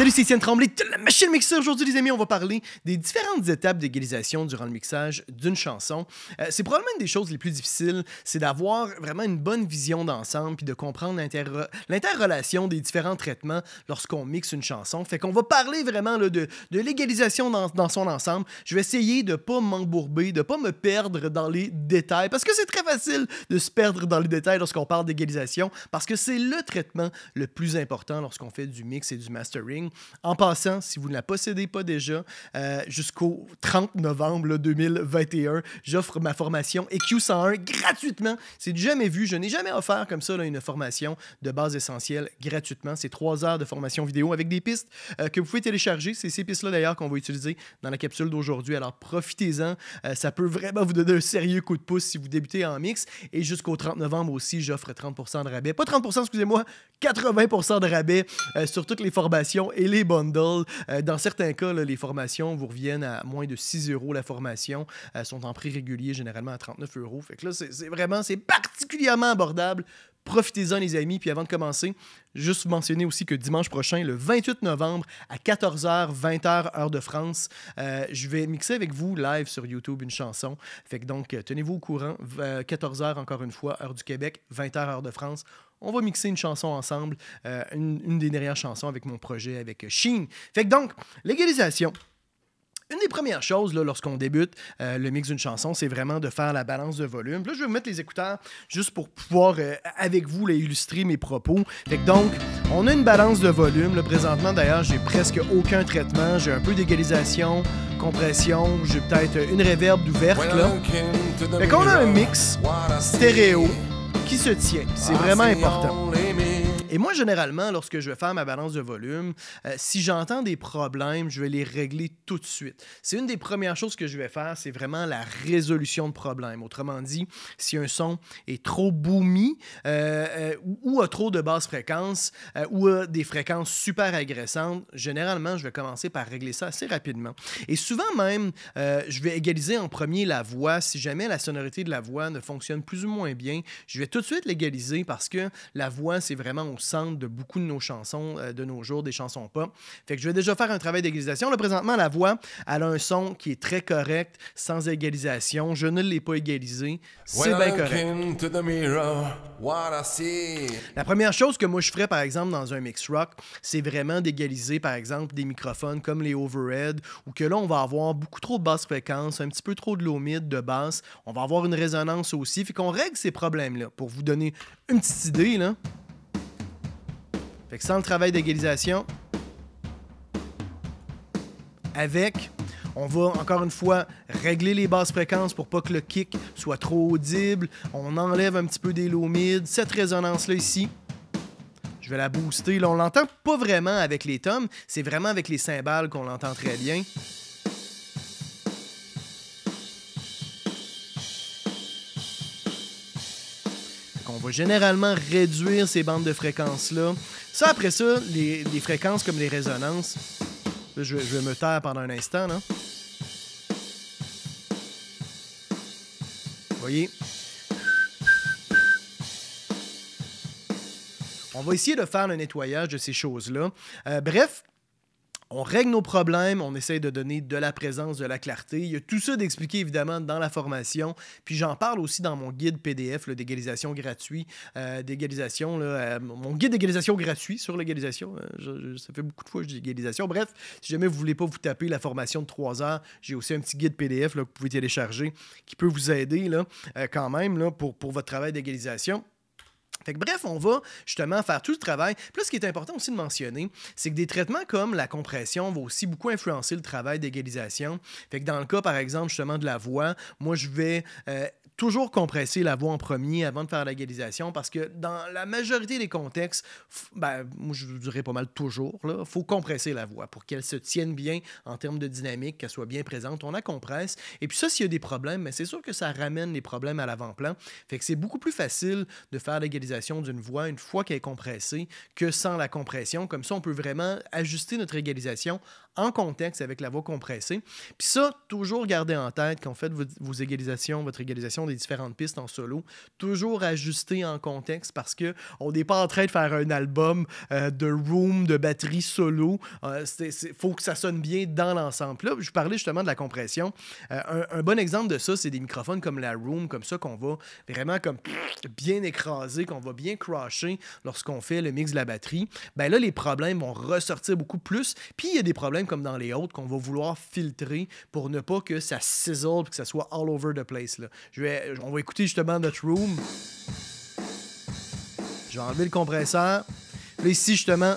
Salut, c'est Étienne Tremblay de la machine mixeur. Aujourd'hui, les amis, on va parler des différentes étapes d'égalisation durant le mixage d'une chanson. C'est probablement une des choses les plus difficiles, c'est d'avoir vraiment une bonne vision d'ensemble puis de comprendre l'interrelation des différents traitements lorsqu'on mixe une chanson. Fait qu'on va parler vraiment là, de l'égalisation dans son ensemble. Je vais essayer de pas m'embourber, de pas me perdre dans les détails, parce que c'est très facile de se perdre dans les détails lorsqu'on parle d'égalisation, parce que c'est le traitement le plus important lorsqu'on fait du mix et du mastering. En passant, si vous ne la possédez pas déjà, jusqu'au 30 novembre là, 2021, j'offre ma formation EQ101 gratuitement. C'est du jamais vu. Je n'ai jamais offert comme ça là, une formation de base essentielle gratuitement. C'est 3 heures de formation vidéo avec des pistes que vous pouvez télécharger. C'est ces pistes-là d'ailleurs qu'on va utiliser dans la capsule d'aujourd'hui. Alors profitez-en. Ça peut vraiment vous donner un sérieux coup de pouce si vous débutez en mix. Et jusqu'au 30 novembre aussi, j'offre 30% de rabais. Pas 30%, excusez-moi, 80% de rabais sur toutes les formations et les bundles. Dans certains cas, là, les formations vous reviennent à moins de 6 € la formation. Sont en prix régulier, généralement à 39 €. Fait que là, c'est particulièrement abordable. Profitez-en, les amis. Puis avant de commencer, juste vous mentionner aussi que dimanche prochain, le 28 novembre, à 14h, 20h, heure de France, je vais mixer avec vous live sur YouTube une chanson. Fait que donc, tenez-vous au courant. 14h, encore une fois, heure du Québec, 20h, heure de France. On va mixer une chanson ensemble, une des dernières chansons avec mon projet avec Sheen. Fait que donc, l'égalisation. Une des premières choses là, lorsqu'on débute le mix d'une chanson, c'est vraiment de faire la balance de volume. Là, je vais vous mettre les écouteurs juste pour pouvoir, avec vous, là, illustrer mes propos. Fait que donc, on a une balance de volume. Là, présentement, d'ailleurs, j'ai presque aucun traitement. J'ai un peu d'égalisation, compression, j'ai peut-être une reverb ouverte. Là. Fait qu'on a un mix stéréo qui se tient. C'est vraiment important. Et moi, généralement, lorsque je vais faire ma balance de volume, si j'entends des problèmes, je vais les régler tout de suite. C'est une des premières choses que je vais faire, c'est vraiment la résolution de problèmes. Autrement dit, si un son est trop boomy ou a trop de basses fréquences ou a des fréquences super agressantes, généralement, je vais commencer par régler ça assez rapidement. Et souvent même, je vais égaliser en premier la voix. Si jamais la sonorité de la voix ne fonctionne plus ou moins bien, je vais tout de suite l'égaliser parce que la voix, c'est vraiment au centre de beaucoup de nos chansons de nos jours, des chansons pop. Fait que je vais déjà faire un travail d'égalisation. Là, présentement, la voix, elle a un son qui est très correct, sans égalisation. Je ne l'ai pas égalisé. C'est bien correct. La première chose que moi je ferais, par exemple, dans un mix rock, c'est vraiment d'égaliser, par exemple, des microphones comme les overhead, où que là, on va avoir beaucoup trop de basses fréquences, un petit peu trop de low mid, de basse. On va avoir une résonance aussi. Fait qu'on règle ces problèmes-là. Pour vous donner une petite idée, là. Fait que sans le travail d'égalisation, on va encore une fois régler les basses fréquences pour pas que le kick soit trop audible. On enlève un petit peu des low mid. Cette résonance-là ici, je vais la booster. Là, on l'entend pas vraiment avec les toms, c'est vraiment avec les cymbales qu'on l'entend très bien. On va généralement réduire ces bandes de fréquences-là. Ça, après ça, les fréquences comme les résonances, là, je vais me taire pendant un instant. Là. Vous voyez? On va essayer de faire le nettoyage de ces choses-là. Bref, on règle nos problèmes, on essaye de donner de la présence, de la clarté. Il y a tout ça d'expliquer évidemment dans la formation. Puis j'en parle aussi dans mon guide PDF d'égalisation gratuit. Mon guide d'égalisation gratuit sur l'égalisation. Ça fait beaucoup de fois que je dis égalisation. Bref, si jamais vous ne voulez pas vous taper la formation de 3 heures, j'ai aussi un petit guide PDF là, que vous pouvez télécharger qui peut vous aider là, quand même là, pour votre travail d'égalisation. Fait que bref, on va justement faire tout le travail. Puis là, ce qui est important aussi de mentionner, c'est que des traitements comme la compression vont aussi beaucoup influencer le travail d'égalisation. Fait que dans le cas, par exemple, justement de la voix, moi, je vais toujours compresser la voix en premier avant de faire l'égalisation parce que dans la majorité des contextes, moi je vous dirais pas mal toujours, il faut compresser la voix pour qu'elle se tienne bien en termes de dynamique, qu'elle soit bien présente. On la compresse. Et puis ça, s'il y a des problèmes, mais c'est sûr que ça ramène les problèmes à l'avant-plan. Fait que c'est beaucoup plus facile de faire l'égalisation d'une voix une fois qu'elle est compressée que sans la compression. Comme ça, on peut vraiment ajuster notre égalisation en contexte avec la voix compressée. Puis ça, toujours garder en tête quand vous faites vos égalisations, votre égalisation des différentes pistes en solo, toujours ajuster en contexte parce qu'on n'est pas en train de faire un album de room, de batterie solo. Faut que ça sonne bien dans l'ensemble. Là, je parlais justement de la compression. Un bon exemple de ça, c'est des microphones comme la Room, comme ça, qu'on va vraiment comme bien écraser, qu'on va bien crasher lorsqu'on fait le mix de la batterie. Ben là, les problèmes vont ressortir beaucoup plus. Puis il y a des problèmes comme dans les autres qu'on va vouloir filtrer pour ne pas que ça sizzle et que ça soit all over the place. Là. On va écouter justement notre Room. Je vais enlever le compresseur. Là, ici, justement,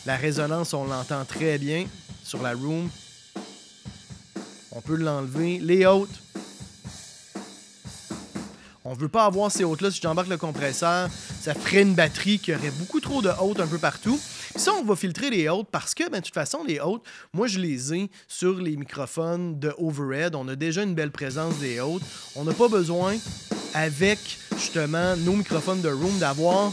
la résonance, on l'entend très bien sur la Room. On peut l'enlever. Les hautes. On ne veut pas avoir ces hautes-là. Si j'embarque le compresseur, ça ferait une batterie qui aurait beaucoup trop de hautes un peu partout. Puis ça, on va filtrer les hautes parce que, de toute façon, les hautes, moi, je les ai sur les microphones de overhead. On a déjà une belle présence des hautes. On n'a pas besoin, avec, justement, nos microphones de Room, d'avoir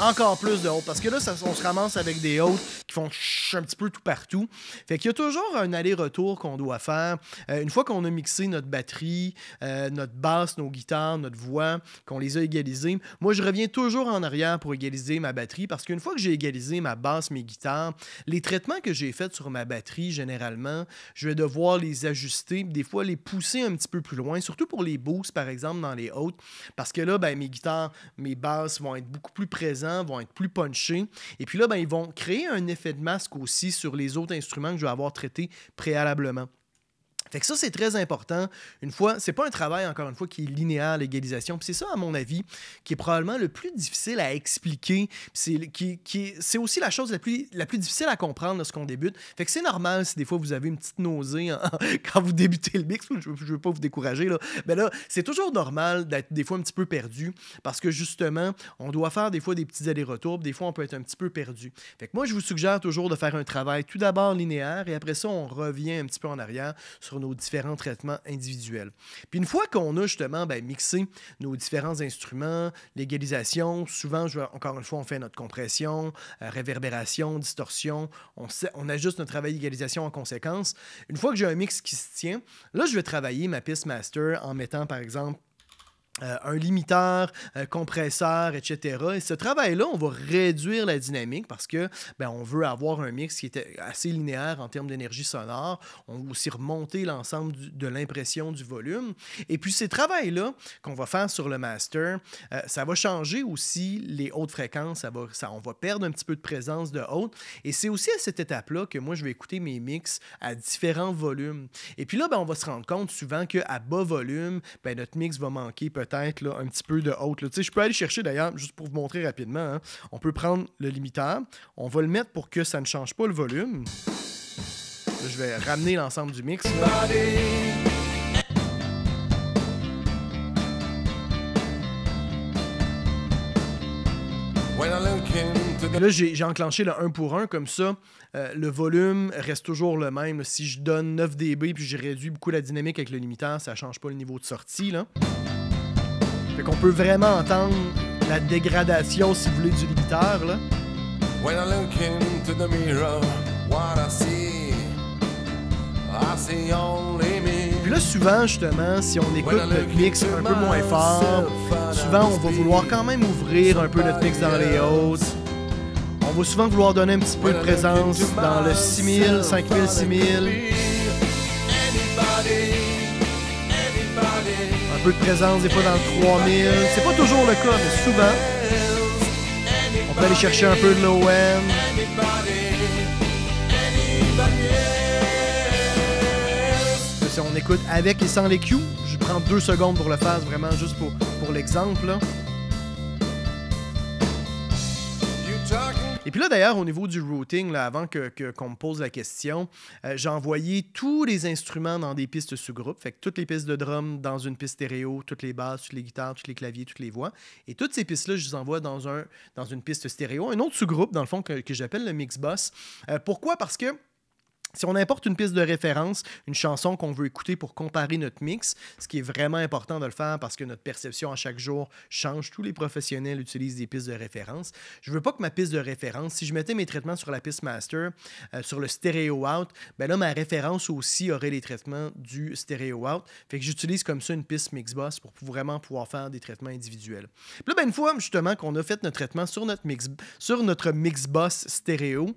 encore plus de hautes. Parce que là, on se ramasse avec des hautes qui font un petit peu tout partout. Fait qu'il y a toujours un aller-retour qu'on doit faire. Une fois qu'on a mixé notre batterie, notre basse, nos guitares, notre voix, qu'on les a égalisées, moi, je reviens toujours en arrière pour égaliser ma batterie parce qu'une fois que j'ai égalisé ma basse, mes guitares, les traitements que j'ai faits sur ma batterie, généralement, je vais devoir les ajuster, des fois les pousser un petit peu plus loin, surtout pour les boosts, par exemple, dans les hautes, parce que là, mes guitares, mes basses vont être beaucoup plus présents, vont être plus punchés, et puis là, ils vont créer un effet de masque aussi sur les autres instruments que je vais avoir traités préalablement. Fait que ça, c'est très important. Une fois, c'est pas un travail, encore une fois, qui est linéaire, l'égalisation. Puis c'est ça, à mon avis, qui est probablement le plus difficile à expliquer. C'est aussi la chose la plus difficile à comprendre lorsqu'on débute. Fait que c'est normal si des fois vous avez une petite nausée quand vous débutez le mix. Je veux pas vous décourager, là. Mais là, c'est toujours normal d'être des fois un petit peu perdu parce que justement, on doit faire des fois des petits allers-retours. Des fois, on peut être un petit peu perdu. Fait que moi, je vous suggère toujours de faire un travail tout d'abord linéaire et après ça, on revient un petit peu en arrière sur nos différents traitements individuels. Puis une fois qu'on a justement mixé nos différents instruments, l'égalisation, souvent, encore une fois, on fait notre compression, réverbération, distorsion, on ajuste notre travail d'égalisation en conséquence. Une fois que j'ai un mix qui se tient, là, je vais travailler ma piste master en mettant, par exemple, un limiteur, compresseur, etc. Et ce travail-là, on va réduire la dynamique parce que on veut avoir un mix qui est assez linéaire en termes d'énergie sonore. On veut aussi remonter l'ensemble de l'impression du volume. Et puis ces travails-là qu'on va faire sur le master, ça va changer aussi les hautes fréquences. On va perdre un petit peu de présence de haute. Et c'est aussi à cette étape-là que moi, je vais écouter mes mix à différents volumes. Et puis là, on va se rendre compte souvent qu'à bas volume, notre mix va manquer peut-être là, un petit peu de haute. Je peux aller chercher d'ailleurs, juste pour vous montrer rapidement, hein, on peut prendre le limiteur, on va le mettre pour que ça ne change pas le volume. Là, je vais ramener l'ensemble du mix. Là, j'ai enclenché le 1 pour 1, comme ça, le volume reste toujours le même. Si je donne 9 dB puis j'ai réduit beaucoup la dynamique avec le limiteur, ça ne change pas le niveau de sortie. Là. Fait qu'on peut vraiment entendre la dégradation, si vous voulez, du limiteur. Là. When I look into the mirror, what I see only me. Puis là, souvent, justement, si on écoute notre mix un peu moins fort, souvent, on va vouloir quand même ouvrir un peu notre mix dans les hautes. On va souvent vouloir donner un petit peu de présence dans le 6000, 5000, 6000. Un peu de présence des fois dans le 3000. C'est pas toujours le cas, mais souvent. On peut aller chercher un peu de low-end. Si on écoute avec et sans les cues, je prends 2 secondes pour le faire, vraiment juste pour l'exemple. Là. Et puis là, d'ailleurs, au niveau du routing, là, avant qu'on me pose la question, j'ai envoyé tous les instruments dans des pistes sous-groupes. Fait que toutes les pistes de drum dans une piste stéréo, toutes les basses, toutes les guitares, tous les claviers, toutes les voix. Et toutes ces pistes-là, je les envoie dans une piste stéréo. Un autre sous-groupe, dans le fond, que j'appelle le mix bus. Pourquoi? Parce que Si on importe une piste de référence, une chanson qu'on veut écouter pour comparer notre mix, ce qui est vraiment important de le faire parce que notre perception à chaque jour change. Tous les professionnels utilisent des pistes de référence. Je ne veux pas que ma piste de référence, si je mettais mes traitements sur la piste master, sur le stereo out, ben là, ma référence aussi aurait les traitements du stereo out. Fait que j'utilise comme ça une piste Mixboss pour vraiment pouvoir faire des traitements individuels. Puis là, ben, une fois justement qu'on a fait notre traitement sur notre Mixboss stéréo,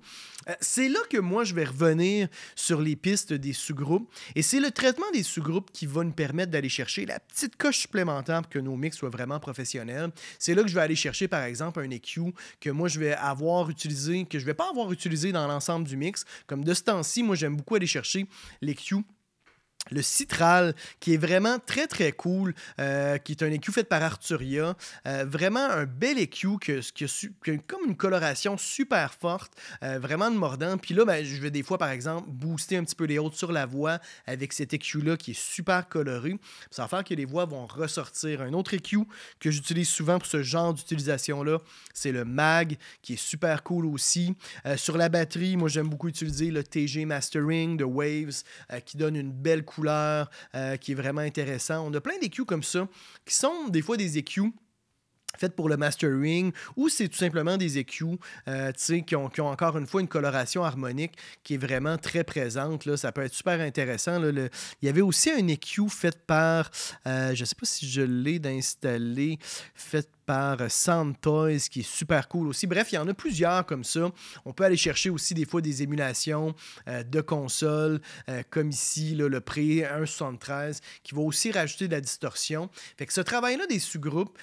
c'est là que moi, je vais revenir sur les pistes des sous-groupes. Et c'est le traitement des sous-groupes qui va nous permettre d'aller chercher la petite coche supplémentaire pour que nos mix soient vraiment professionnels. C'est là que je vais aller chercher, par exemple, un EQ que moi, je vais avoir utilisé, que je ne vais pas avoir utilisé dans l'ensemble du mix. Comme de ce temps-ci, moi, j'aime beaucoup aller chercher l'EQ. Le Citral, qui est vraiment très, très cool, qui est un EQ fait par Arturia. Vraiment un bel EQ qui a comme une coloration super forte, vraiment de mordant. Puis là, ben, je vais des fois, par exemple, booster un petit peu les hautes sur la voix avec cet EQ-là qui est super coloré. Ça va faire que les voix vont ressortir. Un autre EQ que j'utilise souvent pour ce genre d'utilisation-là, c'est le MAG, qui est super cool aussi. Sur la batterie, moi, j'aime beaucoup utiliser le TG Mastering de Waves, qui donne une belle couleur qui est vraiment intéressant. On a plein d'EQ comme ça, qui sont des fois des EQ faites pour le mastering, ou c'est tout simplement des EQ qui ont encore une fois une coloration harmonique qui est vraiment très présente. Là. Ça peut être super intéressant. Là. Il y avait aussi un EQ fait par, je ne sais pas si je l'ai d'installer, fait par Sound Toys, qui est super cool aussi. Bref, il y en a plusieurs comme ça. On peut aller chercher aussi des fois des émulations de consoles, comme ici, là, le Pré 1.73, qui va aussi rajouter de la distorsion. Fait que ce travail-là des sous-groupes,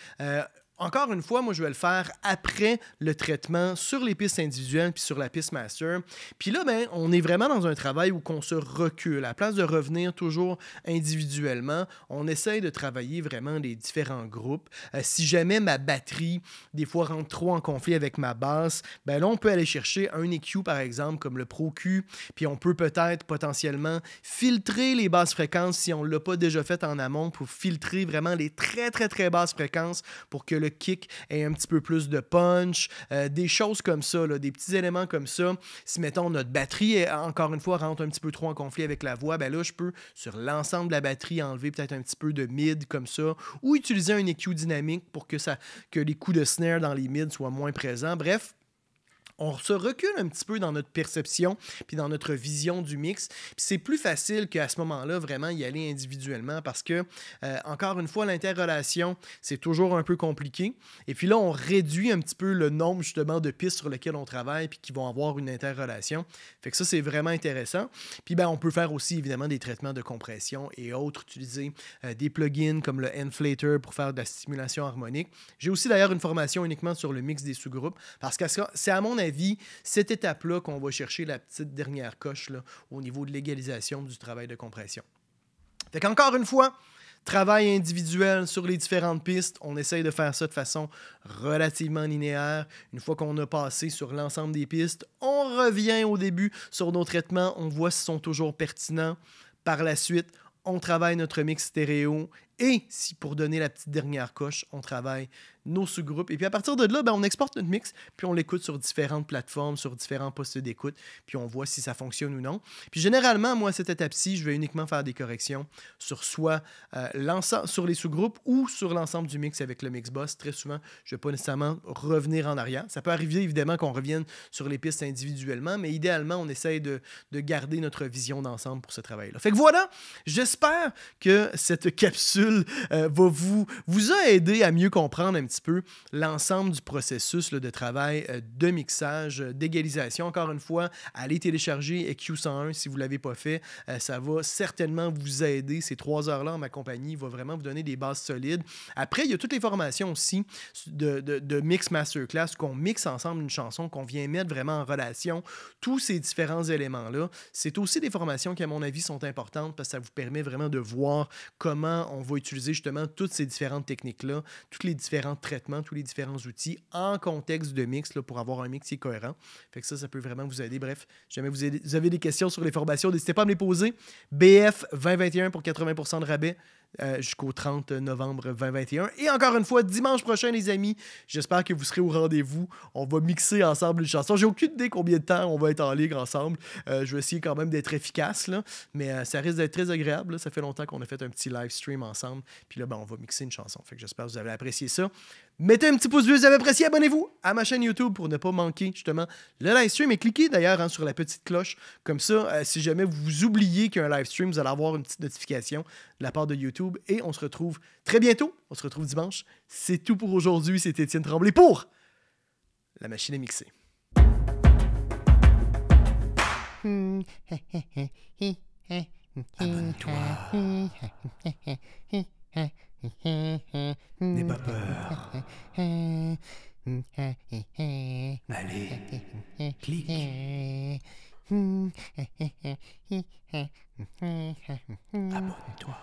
encore une fois, moi, je vais le faire après le traitement sur les pistes individuelles puis sur la piste master. Puis là, ben, on est vraiment dans un travail où on se recule. À la place de revenir toujours individuellement, on essaye de travailler vraiment les différents groupes. Si jamais ma batterie, des fois, rentre trop en conflit avec ma basse, ben là, on peut aller chercher un EQ, par exemple, comme le Pro Q, puis on peut peut-être potentiellement filtrer les basses fréquences si on ne l'a pas déjà fait en amont pour filtrer vraiment les très, très, très basses fréquences pour que le kick ait un petit peu plus de punch, des choses comme ça, là, des petits éléments comme ça. Si, mettons, notre batterie, encore une fois, rentre un petit peu trop en conflit avec la voix, ben là, je peux, sur l'ensemble de la batterie, enlever peut-être un petit peu de mid comme ça, ou utiliser un EQ dynamique pour que les coups de snare dans les mids soient moins présents. Bref, on se recule un petit peu dans notre perception puis dans notre vision du mix. Puis c'est plus facile qu'à ce moment-là, vraiment y aller individuellement parce que, encore une fois, l'interrelation, c'est toujours un peu compliqué. Et puis là, on réduit un petit peu le nombre, justement, de pistes sur lesquelles on travaille puis qui vont avoir une interrelation. Fait que ça, c'est vraiment intéressant. Puis ben, on peut faire aussi, évidemment, des traitements de compression et autres, utiliser des plugins comme le Enflater pour faire de la stimulation harmonique. J'ai aussi, d'ailleurs, une formation uniquement sur le mix des sous-groupes parce que c'est, à mon avis, cette étape-là qu'on va chercher la petite dernière coche là, au niveau de l'égalisation du travail de compression. Fait qu'encore une fois, travail individuel sur les différentes pistes, on essaye de faire ça de façon relativement linéaire. Une fois qu'on a passé sur l'ensemble des pistes, on revient au début sur nos traitements, on voit s'ils sont toujours pertinents. Par la suite, on travaille notre mix stéréo et si pour donner la petite dernière coche, on travaille nos sous-groupes. Et puis à partir de là, ben, on exporte notre mix, puis on l'écoute sur différentes plateformes, sur différents postes d'écoute, puis on voit si ça fonctionne ou non. Puis généralement, moi, à cette étape-ci, je vais uniquement faire des corrections sur soit sur les sous-groupes ou sur l'ensemble du mix avec le Mixboss. Très souvent, je ne vais pas nécessairement revenir en arrière. Ça peut arriver évidemment qu'on revienne sur les pistes individuellement, mais idéalement, on essaye de garder notre vision d'ensemble pour ce travail-là. Fait que voilà, j'espère que cette capsule vous a aidé à mieux comprendre un petit peu l'ensemble du processus là, de travail de mixage, d'égalisation. Encore une fois, allez télécharger EQ101 si vous ne l'avez pas fait. Ça va certainement vous aider. Ces 3 heures-là en ma compagnie vont vraiment vous donner des bases solides. Après, il y a toutes les formations aussi de Mix Masterclass qu'on mixe ensemble une chanson, qu'on vient mettre vraiment en relation tous ces différents éléments-là. C'est aussi des formations qui, à mon avis, sont importantes parce que ça vous permet vraiment de voir comment on va utiliser justement toutes ces différentes techniques-là, tous les différents traitements, tous les différents outils en contexte de mix là, pour avoir un mix qui est cohérent. Fait que ça peut vraiment vous aider. Bref, si jamais vous avez des questions sur les formations, n'hésitez pas à me les poser. BF 2021 pour 80% de rabais. jusqu'au 30 novembre 2021. Et encore une fois, dimanche prochain, les amis, j'espère que vous serez au rendez-vous. On va mixer ensemble une chanson. J'ai aucune idée combien de temps on va être en ligne ensemble. Je vais essayer quand même d'être efficace, là, mais ça risque d'être très agréable. Là. Ça fait longtemps qu'on a fait un petit live stream ensemble. Puis là, on va mixer une chanson. Fait que j'espère que vous avez apprécié ça. Mettez un petit pouce bleu si vous avez apprécié. Abonnez-vous à ma chaîne YouTube pour ne pas manquer justement le live stream. Et cliquez d'ailleurs sur la petite cloche. Comme ça, si jamais vous oubliez qu'il y a un live stream, vous allez avoir une petite notification de la part de YouTube. Et on se retrouve très bientôt. On se retrouve dimanche. C'est tout pour aujourd'hui. C'est Étienne Tremblay pour La Machine à mixer. Abonne-toi. N'aie pas peur. Allez, clique. Abonne-toi.